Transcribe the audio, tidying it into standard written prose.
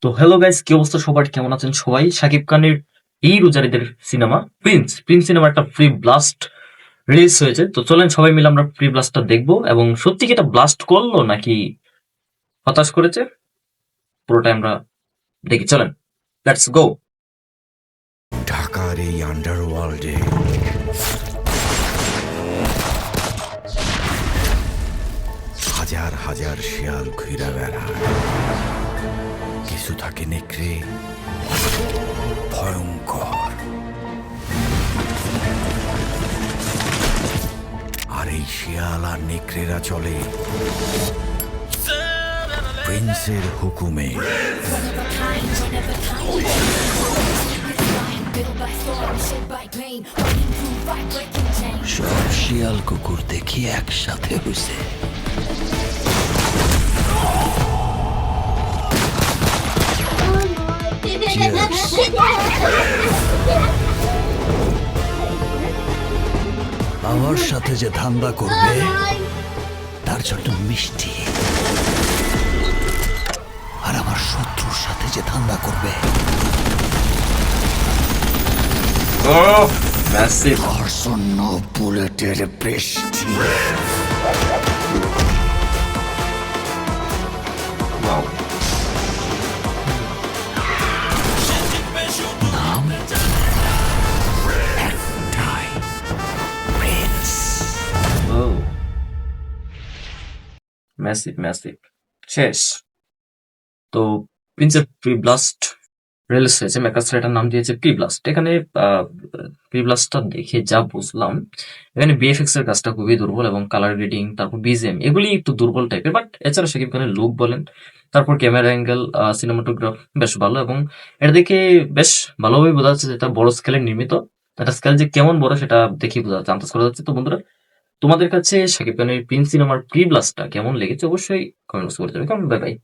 তো hello guys, কি অবস্থা সবার? কেমন আছেন সবাই? শাকিব খানের এই রোজারিদের সিনেমা প্রিন্স সিনেমা একটা ফ্রি ব্লাস্ট রিলিজ হয়েছে। তো চলেন সবাই মিলে আমরা ফ্রি ব্লাস্টটা দেখবো, এবং সত্যি কি এটা ব্লাস্ট করলো নাকি হতাশ করেছে পুরোটাই আমরা দেখি। চলেন, লেটস গো। ঢাকার এই আন্ডারওয়ার্ল্ডে হাজার হাজার শিয়াল ঘুরে বেড়ায়। কিছু থাকে নেকড়ে, ভয়ঙ্কর। আর এই শিয়াল আর নেকড়েরা চলে প্রিন্সের হুকুমে। সব শিয়াল কুকুর দেখি একসাথে হইছে। আমার সাথে যে ধান্দা করবে তার জন্য মিষ্টি, আর আমার শত্রুর সাথে যে ধান্দা করবে ম্যাসিভ। তার জন্য বুলেটের বৃষ্টি। ওয়াও। নাম একটাই, প্রিন্স। ও ম্যাসিভ শেষ। তো প্রিন্সের প্রি ব্লাস্ট রিলিজ হয়েছে, মেকার্স এটার নাম দিয়েছে প্রি ব্লাস্ট। এখানে প্রি ব্লাস্টটা দেখে যা বুঝলাম, এখানে বিএফএক্স এর কাজটা খুবই দুর্বল, এবং কালার গ্রেডিং, তারপর বিজিএম এগুলি একটু দুর্বল টাইপের। বাট এছাড়া শাকিব খানের লুক বলেন, তারপর ক্যামেরা অ্যাঙ্গেল, সিনেমাটোগ্রাফ বেশ ভালো, এবং এটা দেখে বেশ ভালোভাবে বোঝা যাচ্ছে যে এটা বড় স্কেলে নির্মিত। এটা স্কেল যে কেমন বড় সেটা দেখে বোঝা যাচ্ছে, আন্দাজ করা যাচ্ছে। তো বন্ধুরা, তোমাদের কাছে শাকিব খানের প্রিন্স সিনেমার প্রি ব্লাস্টটা কেমন লেগেছে অবশ্যই কমেন্টস করতে হবে। কারণ বাই বাই।